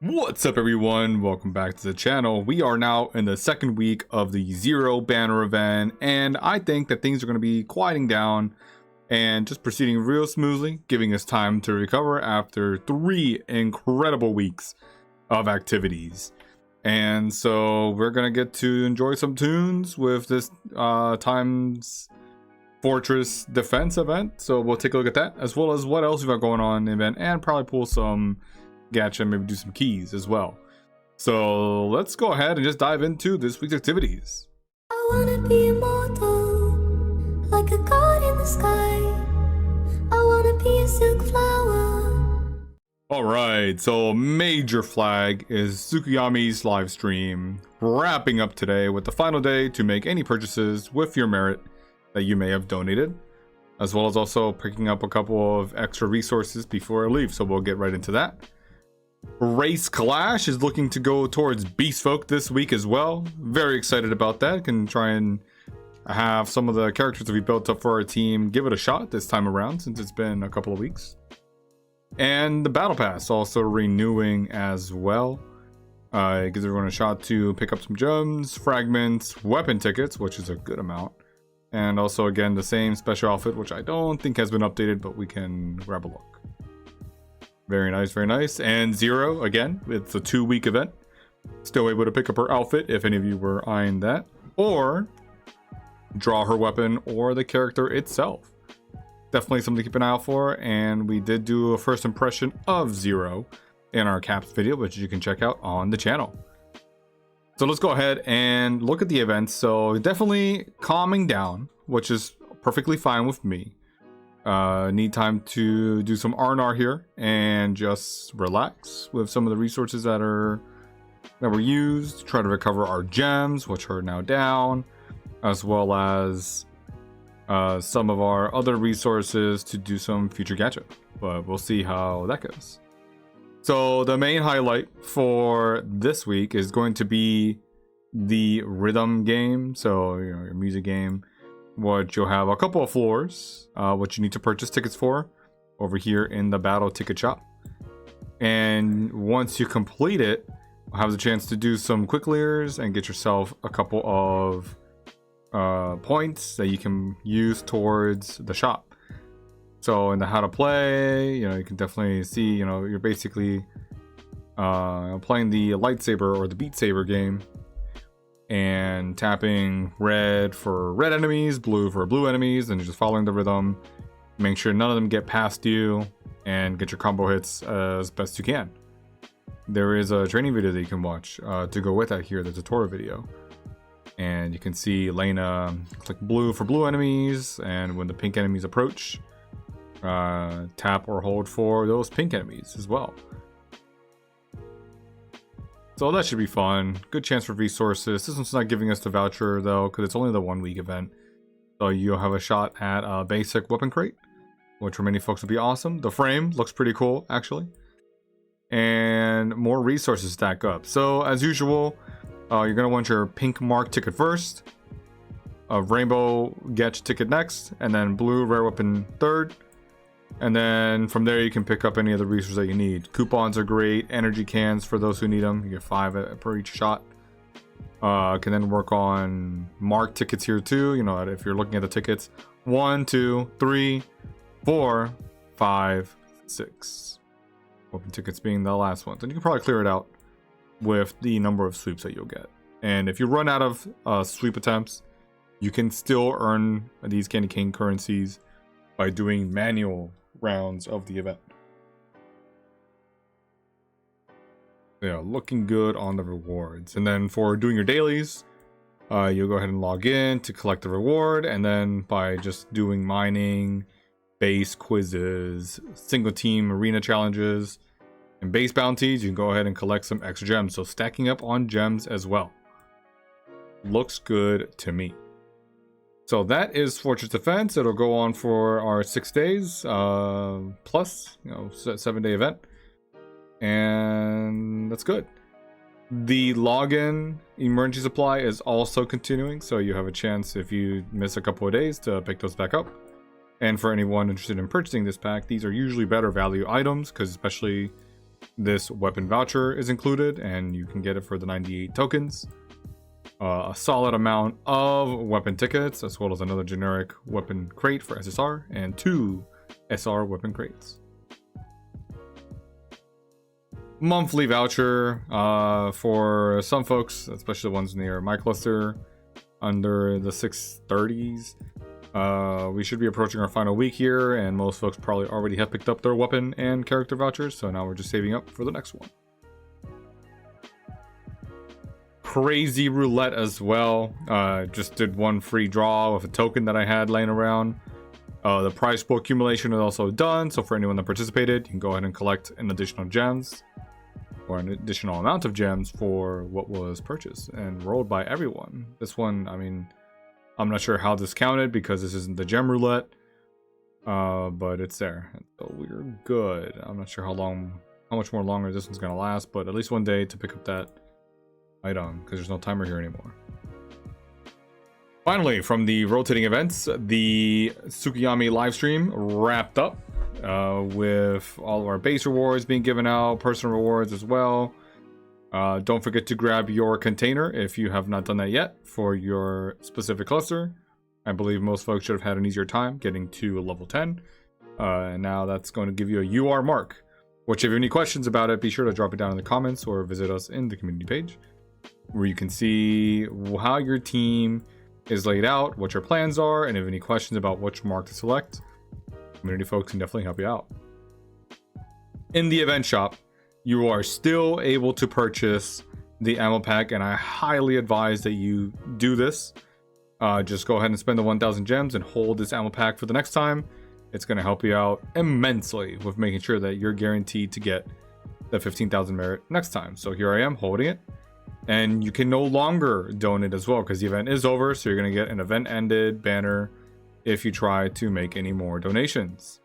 What's up everyone, welcome back to the channel. We are now in the second week of the Zero banner event, and I think that things are going to be quieting down and just proceeding real smoothly, giving us time to recover after 3 incredible weeks of activities. And so we're going to get to enjoy some tunes with this Times Fortress defense event. So we'll take a look at that, as well as what else we've got going on in the event, and probably pull some gacha, maybe do some keys as well. So let's go ahead and just dive into this week's activities. I wanna be immortal, like a god in the sky. I wanna be a silk flower. Alright, so major flag is Tsukiyami's live stream, wrapping up today with the final day to make any purchases with your merit that you may have donated, as well as also picking up a couple of extra resources before I leave, so we'll get right into that. Race Clash is looking to go towards Beast Folk this week as well. Very excited about that. Can try and have some of the characters that we built up for our team give it a shot this time around, since it's been a couple of weeks. And the Battle Pass also renewing as well. It gives everyone a shot to pick up some gems, fragments, weapon tickets, which is a good amount. And also, again, the same special outfit, which I don't think has been updated, but we can grab a look. Very nice, very nice. And Zero, again, it's a 2-week event. Still able to pick up her outfit if any of you were eyeing that. Or draw her weapon or the character itself. Definitely something to keep an eye out for. And we did do a first impression of Zero in our caps video, which you can check out on the channel. So let's go ahead and look at the events. So definitely calming down, which is perfectly fine with me. Need time to do some R&R here and just relax with some of the resources that were used. Try to recover our gems, which are now down, as well as some of our other resources to do some future gacha, but we'll see how that goes. So the main highlight for this week is going to be the rhythm game, so your music game, what you'll have a couple of floors, what you need to purchase tickets for over here in the battle ticket shop. And once you complete it, you'll have the chance to do some quick clears and get yourself a couple of points that you can use towards the shop. So in the how to play, you can definitely see, you're basically playing the lightsaber or the Beat Saber game, and tapping red for red enemies, blue for blue enemies, and you're just following the rhythm, make sure none of them get past you, and get your combo hits as best you can. There is a training video that you can watch to go with that here, the tutorial video. And you can see Lena click blue for blue enemies, and when the pink enemies approach, tap or hold for those pink enemies as well. So that should be fun. Good chance for resources. This one's not giving us the voucher though, because it's only the 1-week event. So you'll have a shot at a basic weapon crate, which for many folks would be awesome. The frame looks pretty cool, actually. And more resources stack up. So as usual, you're going to want your pink mark ticket first, a rainbow gacha ticket next, and then blue rare weapon third. And then from there you can pick up any of the resources that you need. Coupons are great, energy cans for those who need them. You get 5 per each shot. Can then work on marked tickets here too. If you're looking at the tickets, 1, 2, 3, 4, 5, 6. Open tickets being the last ones. And you can probably clear it out with the number of sweeps that you'll get. And if you run out of sweep attempts, you can still earn these Candy Cane currencies by doing manual rounds of the event. Yeah, looking good on the rewards. And then for doing your dailies, you'll go ahead and log in to collect the reward, and then by just doing mining, base quizzes, single team arena challenges, and base bounties, you can go ahead and collect some extra gems. So stacking up on gems as well. Looks good to me. So that is Fortress Defense. It'll go on for our 6 days, plus, 7-day event. And that's good. The login emergency supply is also continuing, so you have a chance if you miss a couple of days to pick those back up. And for anyone interested in purchasing this pack, these are usually better value items, because especially this weapon voucher is included, and you can get it for the 98 tokens. A solid amount of weapon tickets, as well as another generic weapon crate for SSR, and 2 SR weapon crates. Monthly voucher for some folks, especially the ones near my cluster, under the 630s. We should be approaching our final week here, and most folks probably already have picked up their weapon and character vouchers, so now we're just saving up for the next one. Crazy roulette as well. Just did one free draw with a token that I had laying around. The prize pool accumulation is also done, so for anyone that participated, you can go ahead and collect an additional gems, or an additional amount of gems for what was purchased and rolled by everyone. This one, I mean, I'm not sure how this counted because this isn't the gem roulette, but it's there, so we're good. I'm not sure how much more longer this one's gonna last, but at least one day to pick up that item because there's no timer here anymore. Finally, from the rotating events, the Tsukiyami livestream wrapped up with all of our base rewards being given out, personal rewards as well. Don't forget to grab your container if you have not done that yet for your specific cluster. I believe most folks should have had an easier time getting to level 10. And now that's going to give you a UR mark, which if you have any questions about it, be sure to drop it down in the comments or visit us in the community page, where you can see how your team is laid out, what your plans are, and if you have any questions about which mark to select, community folks can definitely help you out. In the event shop, you are still able to purchase the ammo pack, and I highly advise that you do this. Just go ahead and spend the 1,000 gems and hold this ammo pack for the next time. It's going to help you out immensely with making sure that you're guaranteed to get the 15,000 merit next time. So here I am holding it, and you can no longer donate as well because the event is over, so you're going to get an event ended banner if you try to make any more donations.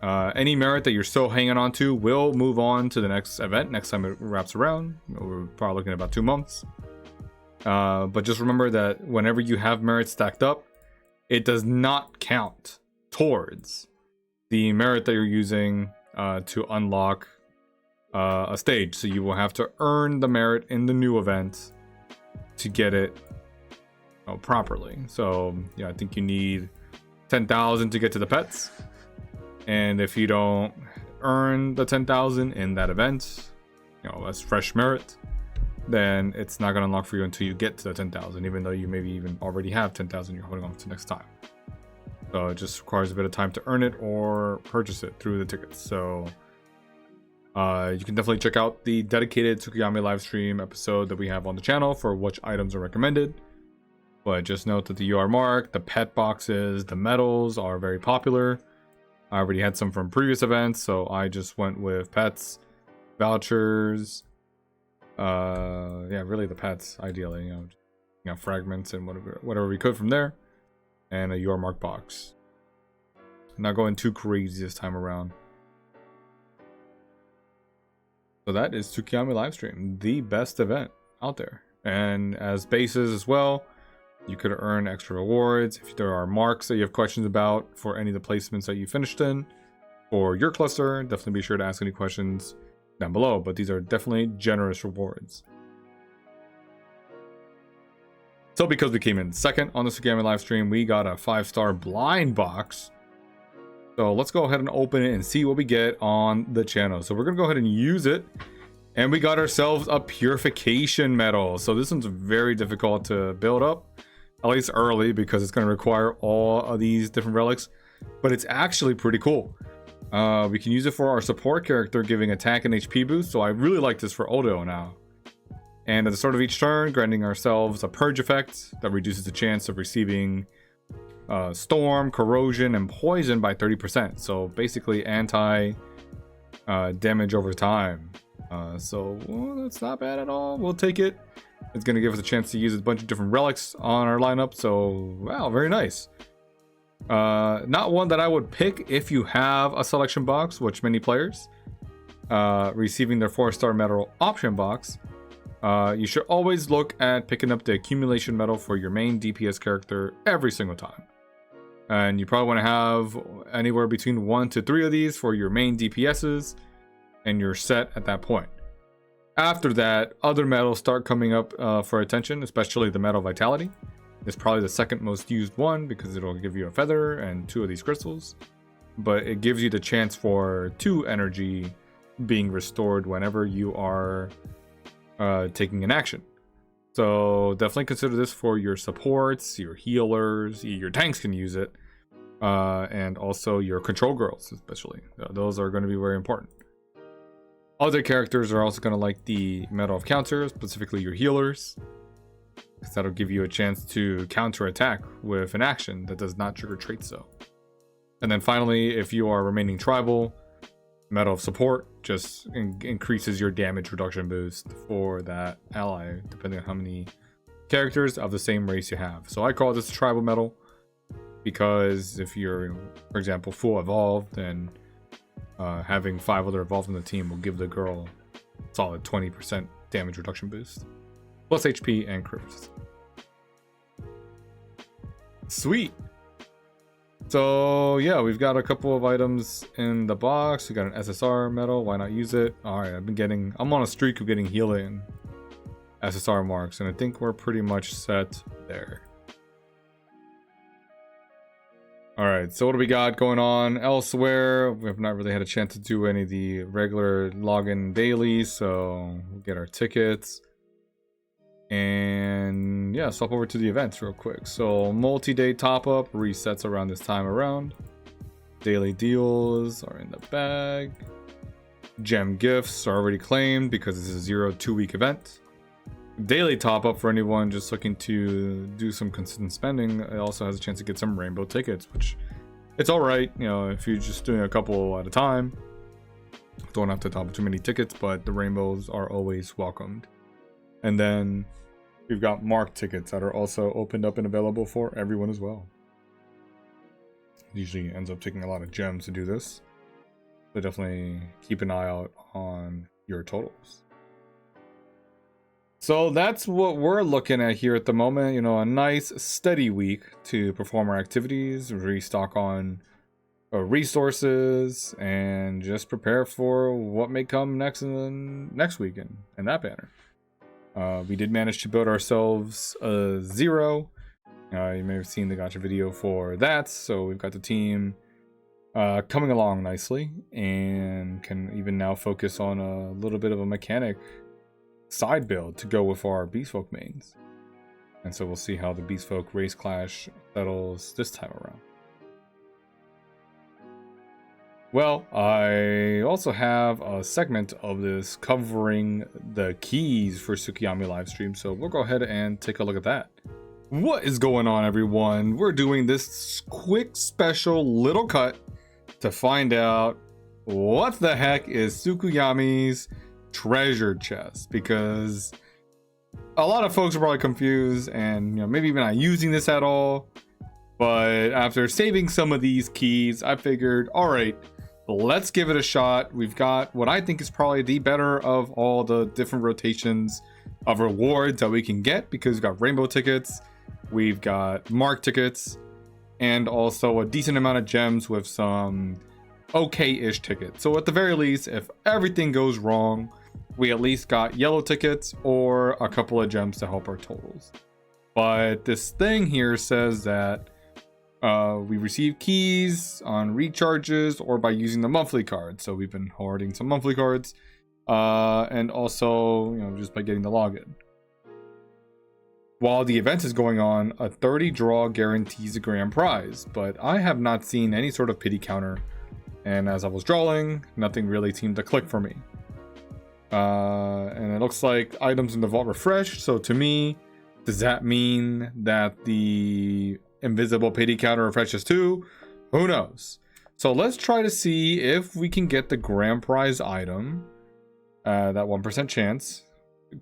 Any merit that you're still hanging on to will move on to the next event next time it wraps around. We're probably looking at about 2 months. But just remember that whenever you have merit stacked up, it does not count towards the merit that you're using to unlock a stage. So you will have to earn the merit in the new event to get it properly. So yeah, I think you need 10,000 to get to the pets. And if you don't earn the 10,000 in that event, that's fresh merit, then it's not going to unlock for you until you get to the 10,000, even though you maybe even already have 10,000 you're holding on to next time. So it just requires a bit of time to earn it or purchase it through the tickets. So you can definitely check out the dedicated Tsukiyami livestream episode that we have on the channel for which items are recommended. But just note that the UR mark, the pet boxes, the medals are very popular. I already had some from previous events, so I just went with pets, vouchers, yeah, really the pets ideally, fragments and whatever we could from there, and a UR mark box. Not going too crazy this time around. So that is Tsukiyami livestream, the best event out there, and as bases as well. You could earn extra rewards if there are marks that you have questions about for any of the placements that you finished in for your cluster. Definitely be sure to ask any questions down below, but these are definitely generous rewards. So because we came in second on the Tsukiyami livestream, we got a 5-star blind box. So let's go ahead and open it and see what we get on the channel. So we're gonna go ahead and use it. And we got ourselves a purification medal. So this one's very difficult to build up, at least early, because it's going to require all of these different relics, but it's actually pretty cool. We can use it for our support character, giving attack and HP boost. So I really like this for Odo now. And at the start of each turn, granting ourselves a purge effect that reduces the chance of receiving storm, corrosion, and poison by 30%. So basically anti damage over time. So that's not bad at all. We'll take it. It's going to give us a chance to use a bunch of different relics on our lineup. So wow, very nice. Not one that I would pick if you have a selection box, which many players receiving their 4-star medal option box. You should always look at picking up the accumulation medal for your main DPS character every single time. And you probably want to have anywhere between 1 to 3 of these for your main DPSs. and you're set at that point. After that, other medals start coming up for attention, especially the medal vitality. It's probably the second most used one because it'll give you a feather and 2 of these crystals, but it gives you the chance for 2 energy being restored whenever you are taking an action. So definitely consider this for your supports, your healers, your tanks can use it, and also your control girls especially. Those are going to be very important. Other characters are also going to like the medal of counter, specifically your healers, because that'll give you a chance to counter attack with an action that does not trigger traits though. And then finally, if you are remaining tribal, medal of support just increases your damage reduction boost for that ally, depending on how many characters of the same race you have. So I call this a tribal medal because if you're, for example, full evolved, then having 5 other evolved in the team will give the girl a solid 20% damage reduction boost, plus HP and crits. Sweet. So yeah, we've got a couple of items in the box. We got an SSR medal. Why not use it? All right, I'm on a streak of getting healing SSR marks, and I think we're pretty much set there. All right, so what do we got going on elsewhere? We have not really had a chance to do any of the regular login dailies, so we'll get our tickets. And yeah, swap over to the events real quick. So multi-day top-up resets around this time around. Daily deals are in the bag. Gem gifts are already claimed because this is a 0 2-week event. Daily top-up for anyone just looking to do some consistent spending. It also has a chance to get some rainbow tickets, which it's all right, you know, if you're just doing a couple at a time. Don't have to top up too many tickets, but the rainbows are always welcomed. And then we've got marked tickets that are also opened up and available for everyone as well. Usually ends up taking a lot of gems to do this, so definitely keep an eye out on your totals. So that's what we're looking at here at the moment. You know, a nice steady week to perform our activities, restock on resources, and just prepare for what may come next in the next weekend in that banner. We did manage to build ourselves a Zero. You may have seen the gacha video for that. So we've got the team coming along nicely and can even now focus on a little bit of a mechanic side build to go with our Beastfolk mains. And so we'll see how the Beastfolk race clash settles this time around. Well, I also have a segment of this covering the keys for Tsukiyami livestream, so we'll go ahead and take a look at that. What is going on, everyone? We're doing this quick special little cut to find out what the heck is Tsukiyami's treasure chest, because a lot of folks are probably confused and, you know, maybe even not using this at all. But after saving some of these keys, I figured, all right, let's give it a shot. We've got what I think is probably the better of all the different rotations of rewards that we can get, because we've got rainbow tickets, we've got mark tickets, and also a decent amount of gems with some okay-ish tickets. So at the very least, if everything goes wrong, we at least got yellow tickets or a couple of gems to help our totals. But this thing here says that we receive keys on recharges or by using the monthly card. So we've been hoarding some monthly cards, and also, you know, just by getting the login. While the event is going on, a 30 draw guarantees a grand prize, but I have not seen any sort of pity counter, and as I was drawing, nothing really seemed to click for me. And it looks like items in the vault refreshed, so to me, does that mean that the invisible pity counter refreshes too? Who knows? So let's try to see if we can get the grand prize item, that 1% chance.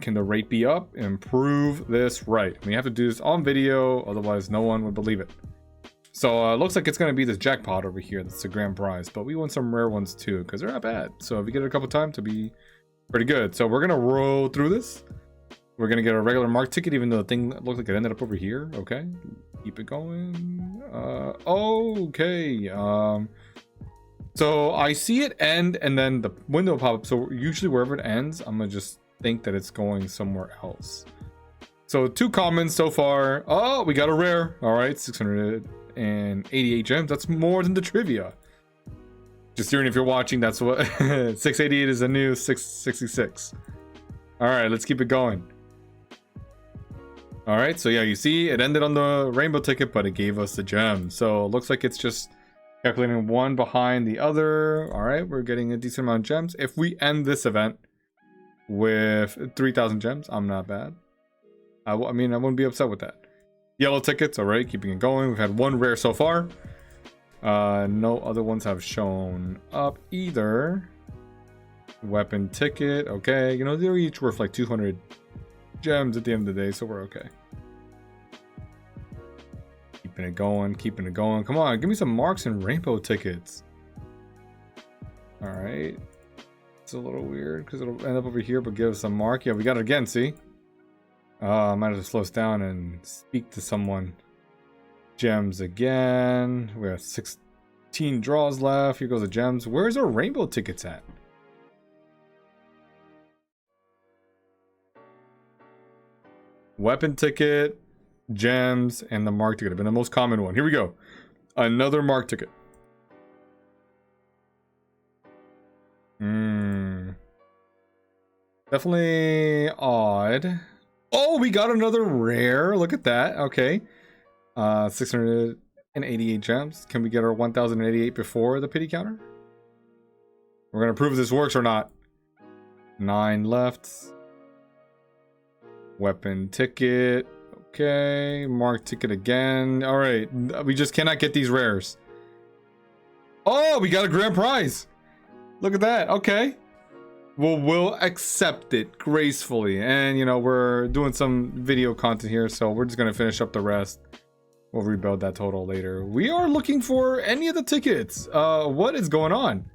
Can the rate be up? Improve this right. We have to do this on video, otherwise no one would believe it. So it looks like it's going to be this jackpot over here that's the grand prize, but we want some rare ones too, because they're not bad. So if you get it a couple times, to be pretty good. So we're going to roll through this. We're going to get a regular mark ticket, even though the thing looked like it ended up over here. Okay, keep it going. Okay. So I see it end and then the window pop up. So usually wherever it ends, I'm gonna just think that it's going somewhere else. So 2 commons so far. Oh, we got a rare. All right, 688 gems. That's more than the trivia. Just hearing if you're watching, that's what 688 is a new 666. All right, let's keep it going. All right, so yeah, you see it ended on the rainbow ticket, but it gave us the gem. So it looks like it's just calculating one behind the other. All right, we're getting a decent amount of gems. If we end this event with 3,000 gems, I'm not bad. I mean, I wouldn't be upset with that. Yellow tickets, all right, keeping it going. We've had 1 rare so far. No other ones have shown up either. Weapon ticket, okay. You know, they're each worth like 200 gems at the end of the day, so we're okay. Keeping it going, keeping it going. Come on, give me some marks and rainbow tickets. All right. It's a little weird because it'll end up over here, but give us a mark. Yeah, we got it again, see? I might have to slow us down and speak to someone. Gems again. We have 16 draws left. Here goes the gems. Where's our rainbow tickets at? Weapon ticket, gems, and the mark ticket have been the most common one. Here we go. Another mark ticket. Definitely odd. Oh, we got another rare. Look at that. Okay. 688 gems. Can we get our 1088 before the pity counter? We're gonna prove if this works or not. 9 left. Weapon ticket. Okay. Mark ticket again. All right. We just cannot get these rares. Oh, we got a grand prize. Look at that. Okay. Well, we'll accept it gracefully. And, you know, we're doing some video content here, so we're just going to finish up the rest. We'll rebuild that total later. We are looking for any of the tickets. What is going on?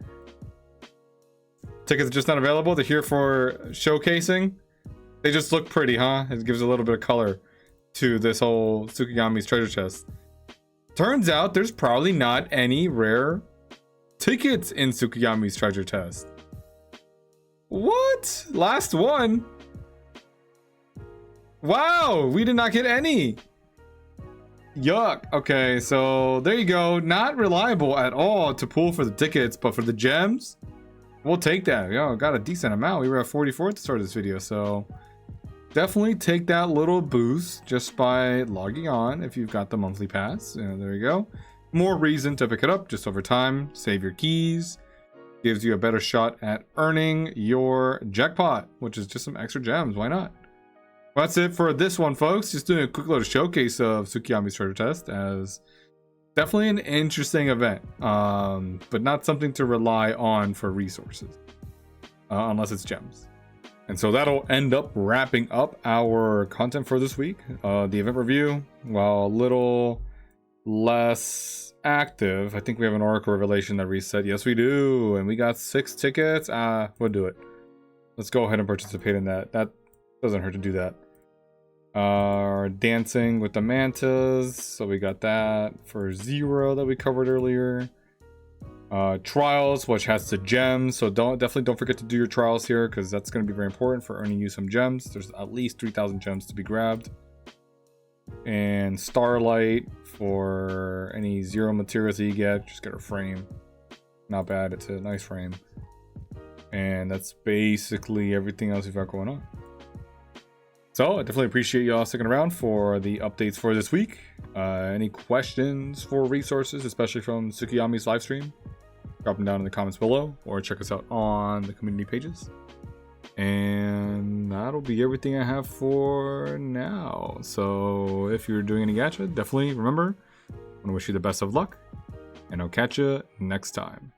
Tickets are just not available. They're here for showcasing. They just look pretty, huh? It gives a little bit of color to this whole Tsukiyami's treasure chest. Turns out there's probably not any rare tickets in Tsukiyami's treasure chest. What? Last one? Wow, we did not get any. Yuck. Okay, so there you go. Not reliable at all to pull for the tickets, but for the gems, we'll take that. Yo, got a decent amount. We were at 44 at the start of this video, so definitely take that little boost just by logging on if you've got the monthly pass. There you go. More reason to pick it up just over time. Save your keys. Gives you a better shot at earning your jackpot, which is just some extra gems. Why not? Well, that's it for this one, folks. Just doing a quick little showcase of Tsukiyami's treasure chest, as definitely an interesting event, but not something to rely on for resources, unless it's gems. And so that'll end up wrapping up our content for this week. The event review, while a little less active, I think we have an Oracle Revelation that reset. Yes, we do. And we got 6 tickets. We'll do it. Let's go ahead and participate in that. That doesn't hurt to do that. Dancing with the mantas. So we got that for Zero that we covered earlier. Trials, which has the gems. So definitely don't forget to do your trials here, because that's going to be very important for earning you some gems. There's at least 3,000 gems to be grabbed. And Starlight for any Zero materials that you get. Just get a frame. Not bad. It's a nice frame. And that's basically everything else we've got going on. So I definitely appreciate y'all sticking around for the updates for this week. Any questions for resources, especially from Tsukiyami's live stream, drop them down in the comments below, or check us out on the community pages. And that'll be everything I have for now. So if you're doing any gacha, definitely remember, I want to wish you the best of luck, and I'll catch you next time.